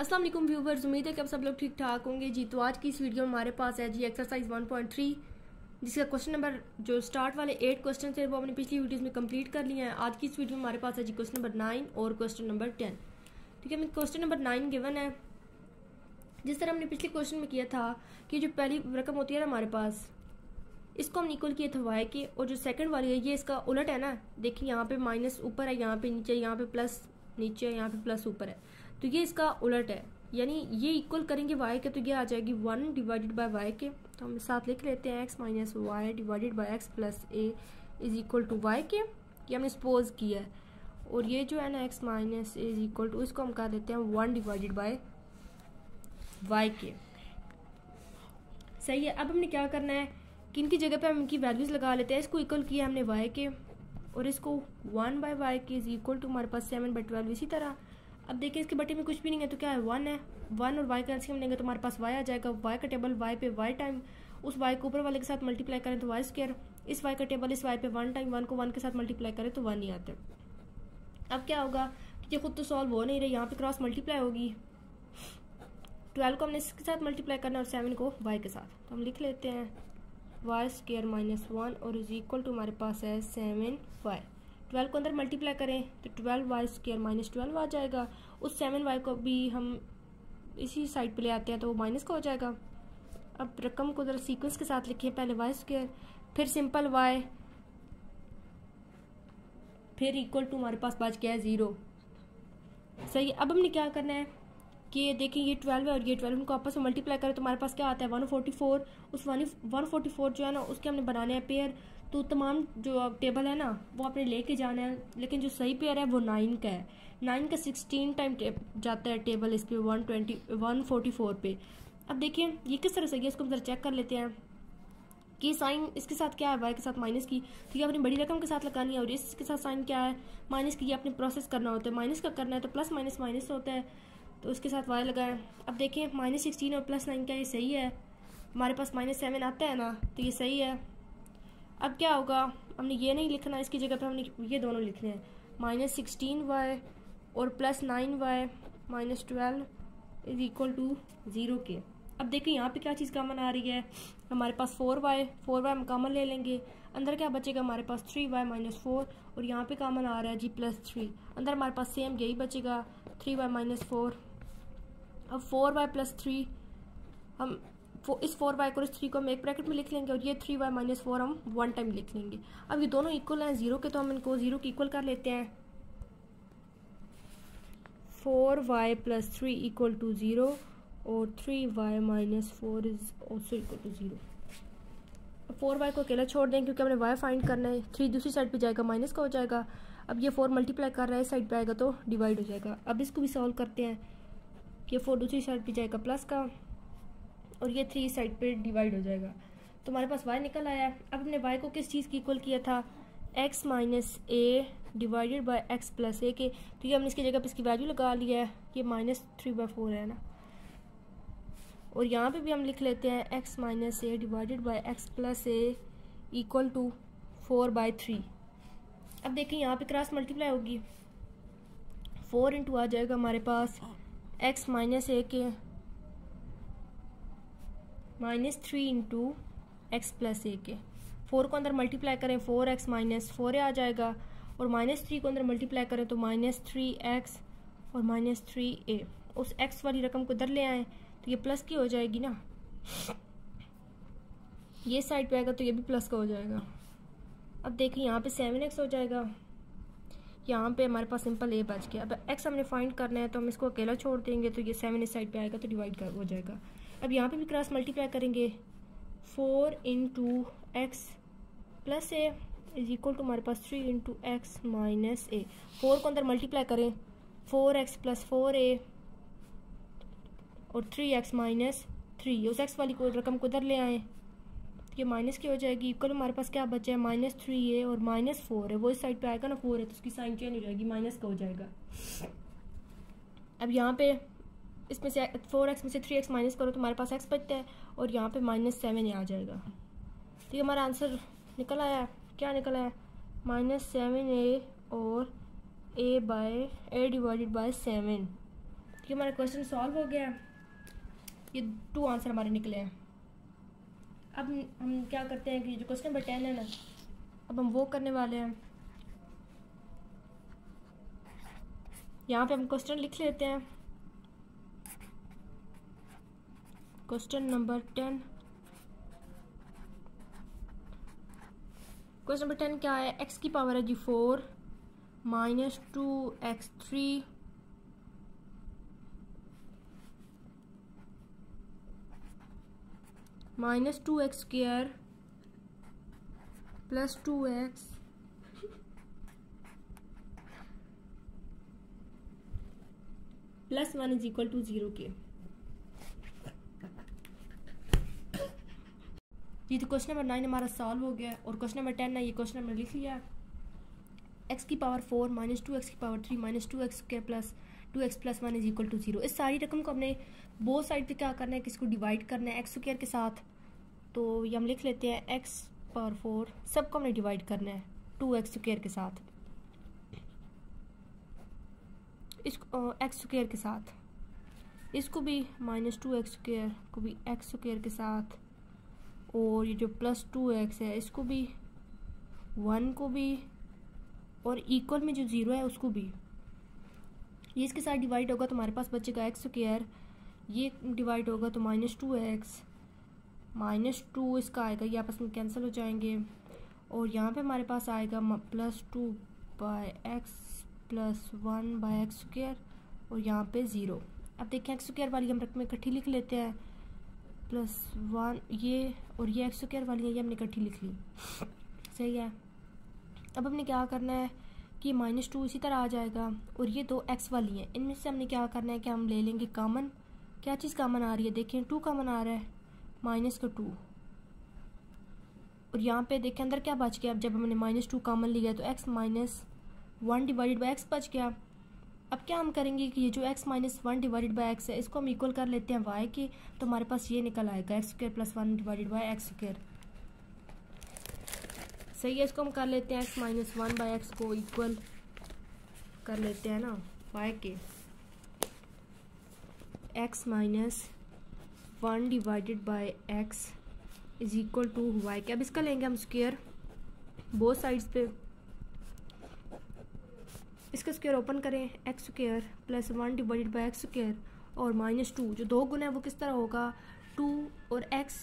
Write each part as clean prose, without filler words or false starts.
अस्सलाम वालेकुम व्यूवर्स, उम्मीद है कि आप सब लोग ठीक ठाक होंगे जी। तो आज की इस वीडियो में हमारे पास है जी एक्सरसाइज 1.3 जिसका क्वेश्चन नंबर जो स्टार्ट वाले 8 क्वेश्चन थे वो हमने पिछली वीडियोस में कंप्लीट कर लिए हैं। आज की इस वीडियो में हमारे पास है जी क्वेश्चन नंबर 9 और क्वेश्चन नंबर 10। ठीक है, मैं क्वेश्चन नंबर 9 गिवन है जिस तरह हमने पिछले क्वेश्चन में किया था कि जो पहली रकम होती है ना हमारे पास, इसको हम इक्वल किए थे वाई के, और जो सेकंड वाली है ये इसका उलट है ना। देखिए यहाँ पे माइनस ऊपर है, यहाँ पे नीचे, यहाँ पे प्लस नीचे, यहाँ पे प्लस ऊपर है, तो ये इसका उलट है। यानी ये इक्वल करेंगे वाई के तो ये आ जाएगी 1 डिवाइडेड बाय वाई के। तो हम साथ लिख लेते हैं x minus y divided by x plus a is equal to y के। ये हमने सपोज किया है, और ये जो है ना x minus a is equal to, इसको हम कर देते हैं 1 डिवाइडेड बाय वाई के। सही है। अब हमने क्या करना है कि इनकी जगह पे हम इनकी वैल्यूज लगा लेते हैं। इसको इक्वल किया हमने वाई के, और इसको 1 बाय वाई के इज इक्वल टू हमारे पास 7 बाई 12। इसी तरह अब देखिए इसके बटे में कुछ भी नहीं है तो क्या है 1 है। 1 और वाई का एलसीएम लेंगे तो हमारे पास वाई आ जाएगा। वाई का टेबल वाई पे वाई टाइम उस वाई को ऊपर वाले के साथ मल्टीप्लाई करें तो वाई स्क्वायर। इस वाई का टेबल इस वाई पे 1 टाइम 1 को 1 के साथ मल्टीप्लाई करें तो 1 ही आता है। अब क्या होगा कि ये खुद तो सॉल्व हो नहीं रही, यहाँ पे क्रॉस मल्टीप्लाई होगी। 12 को हमने इसके साथ मल्टीप्लाई करना और 7 को वाई के साथ, तो हम लिख लेते हैं वाई स्क्वायर माइनस 1 और इज इक्वल टू हमारे पास है 7 वाई। 12 को अंदर मल्टीप्लाई करें तो 12 वाई स्क्वायर माइनस 12 आ जाएगा। उस 7 वाई को भी हम इसी साइड पे ले आते हैं तो वो माइनस का हो जाएगा। अब रकम को जरा सीक्वेंस के साथ लिखिए, पहले वाई स्क्वायर फिर सिंपल वाई फिर इक्वल टू हमारे पास बच गया है 0। सही है। अब हमने क्या करना है कि देखिए ये 12 है और ये 12, उनको आपस में मल्टीप्लाई करें तो हमारे पास क्या आता है 144। उस 144 जो है ना उसके हमने बनाने हैं पेयर। तो तमाम जो टेबल है ना वो आपने लेके जाना है, लेकिन जो सही पेयर है वो 9 का है। 9 का 16 टाइम जाता है टेबल इस पे 144 पे। अब देखिए ये किस तरह से है, इसको हम जरा चेक कर लेते हैं कि साइन इसके साथ क्या है वाई के साथ माइनस की। ठीक है, अपनी बड़ी रकम के साथ लगानी है, और इसके साथ साइन क्या है माइनस की। ये अपने प्रोसेस करना होता है, माइनस का करना है तो प्लस माइनस माइनस होता है, तो उसके साथ वाई लगाएं। अब देखिए -16 और +9 क्या ये सही है। हमारे पास -7 आता है ना, तो ये सही है। अब क्या होगा, हमने ये नहीं लिखना, इसकी जगह पे हमने ये दोनों लिखने हैं -16 वाई और +9 वाई -12 इज इक्वल टू 0 के। अब देखिए यहाँ पे क्या चीज़ कॉमन आ रही है, हमारे पास 4 वाई हम कॉमन ले लेंगे। अंदर क्या बचेगा हमारे पास 3 वाई -4, और यहाँ पे कॉमन आ रहा है जी +3। अंदर हमारे पास सेम यही बचेगा 3 वाई -4। अब 4 वाई +3 हम इस 4 वाई को इस 3 को हम एक ब्रैकेट में लिख लेंगे, और ये 3 वाई -4 हम 1 टाइम लिख लेंगे। अब ये दोनों इक्वल हैं 0 के, तो हम इनको 0 के इक्वल कर लेते हैं। 4 वाई +3 इक्वल टू 0 और 3 y -4 is also equal to 0। अब 4 वाई को अकेला छोड़ दें क्योंकि हमने वाई फाइंड करना है। 3 दूसरी साइड पे जाएगा माइनस का हो जाएगा। अब ये 4 मल्टीप्लाई कर रहा है, इस साइड पे आएगा तो डिवाइड हो जाएगा। अब इसको भी सॉल्व करते हैं कि 4 दूसरी साइड पे जाएगा प्लस का, और ये 3 साइड पे डिवाइड हो जाएगा, तो हमारे पास y निकल आया है। अब हमने y को किस चीज़ की इक्वल किया था, x minus a divided by x plus a के। तो ये हमने इसकी जगह पे इसकी वैल्यू लगा लिया है, ये -3/4 है ना। और यहाँ पे भी हम लिख लेते हैं x minus a divided by x plus a equal to 4/3। अब देखिए यहाँ पे क्रॉस मल्टीप्लाई होगी, 4 इंटू आ जाएगा हमारे पास x माइनस ए के -3 इंटू एक्स प्लस ए के। 4 को अंदर मल्टीप्लाई करें 4x -4 आ जाएगा, और -3 को अंदर मल्टीप्लाई करें तो -3x और -3a। उस x वाली रकम को इधर ले आएँ तो ये प्लस की हो जाएगी ना, ये साइड पे आएगा तो ये भी प्लस का हो जाएगा। अब देखिए यहाँ पे 7x हो जाएगा, यहाँ पे हमारे पास सिंपल a बच गया। अब x हमने फाइंड करना है तो हम इसको अकेला छोड़ देंगे, तो ये 7 इस साइड पे आएगा तो डिवाइड हो जाएगा। अब यहाँ पे भी क्रॉस मल्टीप्लाई करेंगे, 4 into x plus a is equal to हमारे पास 3 इंटू एक्स माइनस ए। 4 को अंदर मल्टीप्लाई करें 4x + 4a और 3x -3, उस x वाली को रकम को इधर ले आए तो ये माइनस की हो जाएगी। इक्वल हमारे पास क्या बचा है -3a और -4 है, वो इस साइड पे आएगा ना 4 है तो उसकी साइन चेंज हो जाएगी, माइनस का हो जाएगा। अब यहाँ पे इसमें से 4x में से 3x माइनस करो तो हमारे पास x बचता है, और यहाँ पे -7 आ जाएगा। तो ये हमारा आंसर निकल आया। क्या निकल आया -7a और a डिवाइडेड बाय 7। कि हमारा क्वेश्चन सॉल्व हो गया। ये 2 आंसर हमारे निकले हैं। अब हम क्या करते हैं कि जो क्वेश्चन नंबर 10 है ना, अब हम वो करने वाले हैं। यहाँ पे हम क्वेश्चन लिख लेते हैं। क्वेश्चन नंबर 10, क्वेश्चन नंबर 10 क्या है? x की पावर है जी 4 minus 2x3 minus 2x square plus 2x plus 1 is equal to 0 के। ये तो क्वेश्चन नंबर 9 हमारा सॉल्व हो गया। और क्वेश्चन नंबर 10 है, ये क्वेश्चन नंबर लिख लिया। x की पावर 4 माइनस 2x की power 3 minus 2x square plus 2x plus 1 is equal to 0। इस सारी रकम को हमने बोथ साइड पे क्या करना है, किसको डिवाइड करना है, x स्क्वायर के साथ। तो ये हम लिख लेते हैं x पावर 4 सबको हमने डिवाइड करना है 2x स्क्वायर के साथ, इसको x स्क्वायर के साथ, इसको भी माइनस 2x स्क्वायर को भी x स्क्वायर के साथ, और ये जो प्लस 2x है इसको भी 1 को भी, और इक्वल में जो 0 है उसको भी। ये इसके साथ डिवाइड होगा तो हमारे पास बचेगा x स्क्वायर, ये डिवाइड होगा तो माइनस 2x माइनस 2 इसका आएगा, ये आपस में कैंसिल हो जाएंगे। और यहाँ पे हमारे पास आएगा plus 2 by x plus 1 by x square, और यहाँ पे 0। अब देखें एक्स स्क्वायर वाली हम रकम इकट्ठी लिख लेते हैं, प्लस 1 ये, और ये एक्स स्क्वायर वाली है ये हमने इकट्ठी लिख ली। सही है। अब हमने क्या करना है कि माइनस 2 इसी तरह आ जाएगा, और ये 2 एक्स वाली हैं, इनमें से हमने क्या करना है कि हम ले लेंगे कॉमन। क्या चीज़ कॉमन आ रही है? देखें 2 कॉमन आ रहा है, माइनस का 2, और यहाँ पे देखें अंदर क्या बच गया। अब जब हमने माइनस 2 कॉमन लिया तो x minus 1 divided by x बच गया। अब क्या हम करेंगे कि ये जो x minus 1 divided by x है इसको हम इक्वल कर लेते हैं y के, तो हमारे पास ये निकल आएगा x square plus 1 divided by x square. सही है। इसको हम कर लेते हैं x माइनस 1 बाई एक्स को इक्वल कर लेते हैं ना y के, x minus 1 divided by x is equal to y के। अब इसका लेंगे हम स्क्वायर बोथ साइड्स पे, इसका स्क्वायर ओपन करें, x square plus 1 divided by x square और माइनस 2, जो 2 गुना है वो किस तरह होगा, 2 और x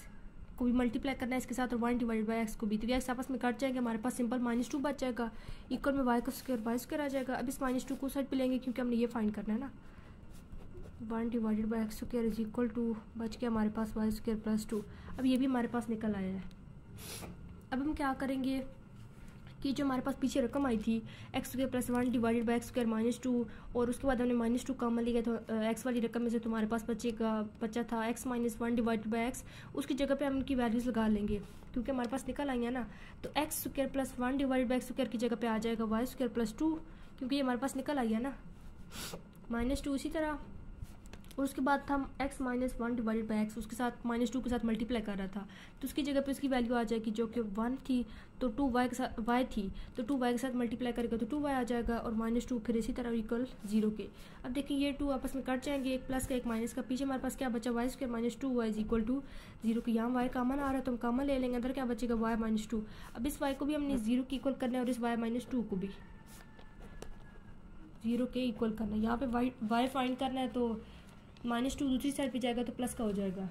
को भी मल्टीप्लाई करना है इसके साथ, और 1 डिवाइडेड बाई एक्स को भी, तो ये एक्स आपस में कट जाएंगे, हमारे पास सिंपल माइनस 2 बच जाएगा, इक्वल में y का स्क्वायर वाई स्क्वायर आ जाएगा। अब इस माइनस 2 को साइड पे लेंगे क्योंकि हमने ये फाइंड करना है ना, 1 divided by x square is equal to, बच गया हमारे पास वाई स्क्वायर प्लस 2। अब ये भी हमारे पास निकल आया है। अब हम क्या करेंगे कि जो हमारे पास पीछे रकम आई थी x square plus 1 divided by x square minus 2, और उसके बाद हमने माइनस 2 कॉमन लिया तो एक्स वाली रकम में से तुम्हारे पास बचा था x minus 1 divided by x, उसकी जगह पे हम उनकी वैल्यूज़ लगा लेंगे क्योंकि हमारे पास निकल आई है ना। तो x square plus 1 divided by x square की जगह पे आ जाएगा वाई स्क्वायर प्लस 2, क्योंकि ये हमारे पास निकल आई है ना, माइनस 2 इसी तरह। और उसके बाद था हम x minus 1 divided by x, उसके साथ माइनस 2 के साथ मल्टीप्लाई कर रहा था, तो उसकी जगह पे उसकी वैल्यू आ जाएगी जो कि 1 थी, तो 2y के साथ y थी, तो 2y के साथ मल्टीप्लाई करेगा तो 2y आ जाएगा, और माइनस 2 फिर इसी तरह इक्वल 0 के। अब देखिए ये 2 आपस में कट जाएंगे, एक प्लस का एक माइनस का, पीछे हमारे पास क्या बचा y square minus 2y is equal to 0 के। यहाँ y कॉमन आ रहा है तो हम कॉमन ले लेंगे, अंदर क्या बचेगा y माइनस 2। अब इस y को भी हमने 0 के इक्वल करना है और इस y माइनस 2 को भी 0 के इक्वल करना है। यहाँ पे y फाइंड करना है तो माइनस 2 दूसरी साइड पे जाएगा तो प्लस का हो जाएगा।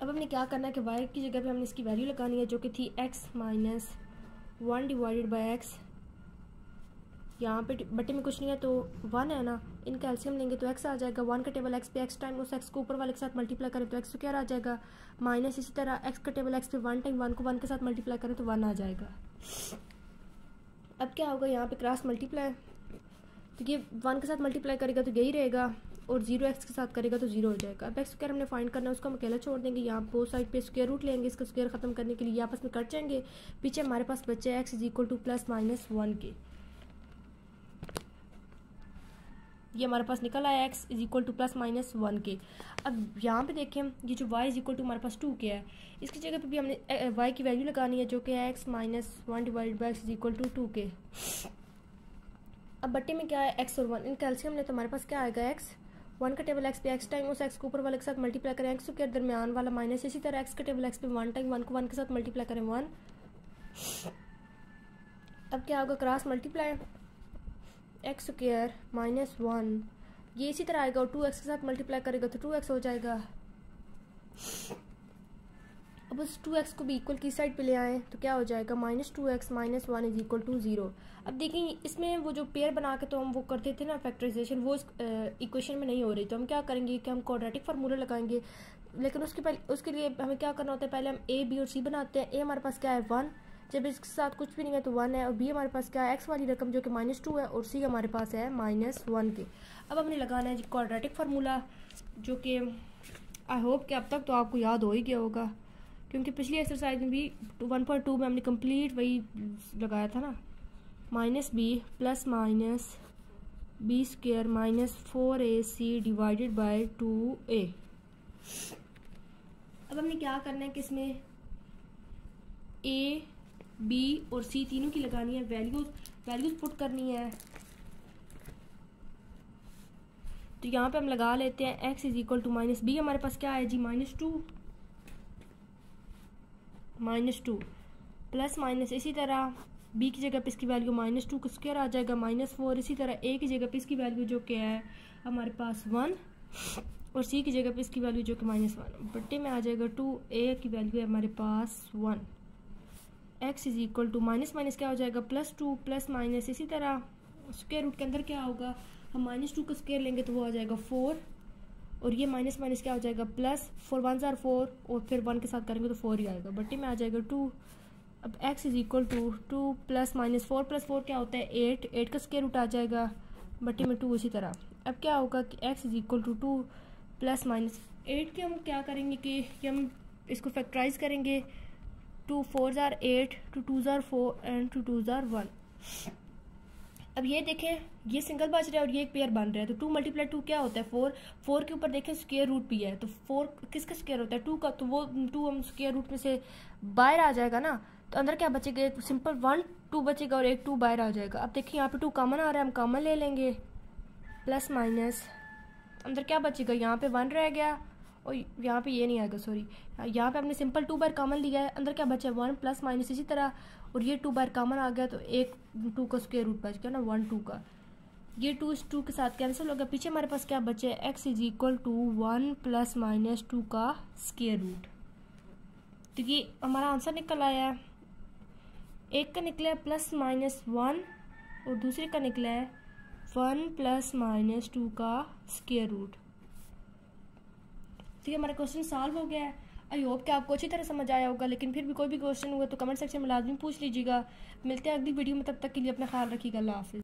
अब हमने क्या करना है कि y की जगह पे हमने इसकी वैल्यू लगानी है जो कि थी x minus 1 divided by x, यहाँ पे बटे में कुछ नहीं है तो 1 है ना, इनका एलसीएम लेंगे तो x आ जाएगा, 1 का टेबल x पे x टाइम उस x को ऊपर वाले के साथ मल्टीप्लाई करें तो x स्क्वायर आ जाएगा, माइनस इसी तरह x का टेबल x पे 1 टाइम 1 को 1 के साथ मल्टीप्लाई करें तो 1 आ जाएगा। अब क्या होगा यहाँ पे क्रॉस मल्टीप्लाई, तो ये 1 के साथ मल्टीप्लाई करेगा तो यही रहेगा, और 0x के साथ करेगा तो 0 हो जाएगा। अब एक्स स्क्वायर हमने फाइंड करना है, उसको हम अकेला छोड़ देंगे, यहाँ बोथ साइड पे स्क्वायर रूट लेंगे, इसका स्क्वायर खत्म करने के लिए आपस में कट जाएंगे, पीछे हमारे पास बचे x is equal two plus minus 1 के, ये हमारे पास निकल आया x is equal two plus minus 1 के। अब यहाँ पे देखें ये जो y इज इक्वल टू हमारे पास 2 के है, इसकी जगह पे भी हमने y की वैल्यू लगानी है जो कि है x minus 1 divided by x is equal to 2 के। अब बट्टे में क्या है, एक्स और वन, इन कैल्शियम ने तो हमारे पास क्या आएगा, एक्स, वन का टेबल एक्स पे एक्स टाइम उस एक्स को ऊपर वाले के साथ मल्टीप्लाई करें, एक्स के दरमियान वाला माइनस, इसी तरह एक्स का टेबल एक्स पे वन टाइम वन को वन के साथ मल्टीप्लाई करें वन। अब क्या होगा, cross multiply, x square minus one, ये इसी तरह आएगा और टू एक्स के साथ मल्टीप्लाई करेगा तो टू एक्स हो जाएगा। अब उस 2x को भी इक्वल की साइड पे ले आए तो क्या हो जाएगा, minus 2x minus 1 is equal to 0। अब देखिए इसमें वो जो पेयर बना के तो हम वो करते थे ना फैक्टराइजेशन, वो इस इक्वेशन में नहीं हो रही, तो हम क्या करेंगे कि हम क्वाड्रेटिक फार्मूला लगाएंगे। लेकिन उसके लिए हमें क्या करना होता है, पहले हम ए बी और सी बनाते हैं। ए हमारे पास क्या है 1, जब इसके साथ कुछ भी नहीं है तो 1 है, और बी हमारे पास क्या है एक्स वाली रकम जो कि -2 है, और सी हमारे पास है -1 के। अब हमने लगाना है क्वाड्रेटिक फार्मूला, जो कि आई होप कि अब तक तो आपको याद हो ही गया होगा, क्योंकि पिछली एक्सरसाइज में भी 1.2 में हमने कंप्लीट वही लगाया था ना, minus b plus minus b square minus 4ac divided by 2a। अब हमने क्या करना है कि इसमें a, b और c तीनों की लगानी है, वैल्यूज पुट करनी है। तो यहाँ पे हम लगा लेते हैं x is equal to minus b, हमारे पास क्या है जी -2 प्लस माइनस, इसी तरह b की जगह पे इसकी वैल्यू -2 का स्क्वायर आ जाएगा -4, इसी तरह a की जगह पे इसकी वैल्यू जो कि है हमारे पास 1, और c की जगह पे इसकी वैल्यू जो कि -1, बट्टे में आ जाएगा 2a की वैल्यू है हमारे पास 1। x is equal to minus minus क्या हो जाएगा +2 प्लस माइनस, इसी तरह स्क्वायर रूट के अंदर क्या होगा, हम -2 का स्क्वायर लेंगे तो वो आ जाएगा 4, और ये माइनस माइनस क्या हो जाएगा प्लस, 4 1 जार 4, और फिर 1 के साथ करेंगे तो 4 ही आएगा, बट्टे में आ जाएगा 2। अब x is equal to 2 plus minus 4 plus 4 क्या होता है 8 का स्क्वायर रूट आ जाएगा, बट्टे में 2 इसी तरह। अब क्या होगा कि x is equal to 2 plus minus 8 के हम क्या करेंगे कि हम इसको फैक्टराइज करेंगे, 2 4 जार 8, 2 2 जार 4 एंड 2 2 जार 1। अब ये देखें ये सिंगल बच रहा है और ये एक पेयर बन रहा है, तो 2 मल्टीप्लाई 2 क्या होता है 4, 4 के ऊपर देखें स्क्वायर रूट भी है, तो 4 किसका स्क्वायर होता है 2 का, तो वो 2 हम स्क्वायर रूट में से बाहर आ जाएगा ना, तो अंदर क्या बचेगा, तो सिंपल 1 2 बचेगा और एक 2 बाहर आ जाएगा। अब देखिए यहाँ पे 2 कॉमन आ रहा है, हम कॉमन ले लेंगे, प्लस माइनस अंदर क्या बचेगा, यहाँ पे 1 रह गया और यहाँ पे ये नहीं आएगा, सॉरी यहाँ पे हमने सिंपल 2 बार कॉमन लिया है, अंदर क्या बचा 1 प्लस माइनस, इसी तरह और ये 2 बार कॉमन आ गया तो एक 2 का स्क्वायर रूट बच गया ना 1 2 का, ये 2 इस 2 के साथ कैंसिल हो गया, पीछे हमारे पास क्या बचे x is equal to 1 plus minus 2 का स्क्वायर रूट। तो ये हमारा आंसर निकल आया है, एक का निकला है प्लस माइनस 1 और दूसरे का निकला है 1 प्लस माइनस 2 का स्क्वायर रूट। तो ये हमारा क्वेश्चन सॉल्व हो गया है। आई होप कि आपको अच्छी तरह समझ आया होगा, लेकिन फिर भी कोई भी क्वेश्चन हुआ तो कमेंट सेक्शन में लाजमी पूछ लीजिएगा। मिलते हैं अगली वीडियो में, तब तक के लिए अपना ख्याल रखिएगा। अल्लाह हाफिज़।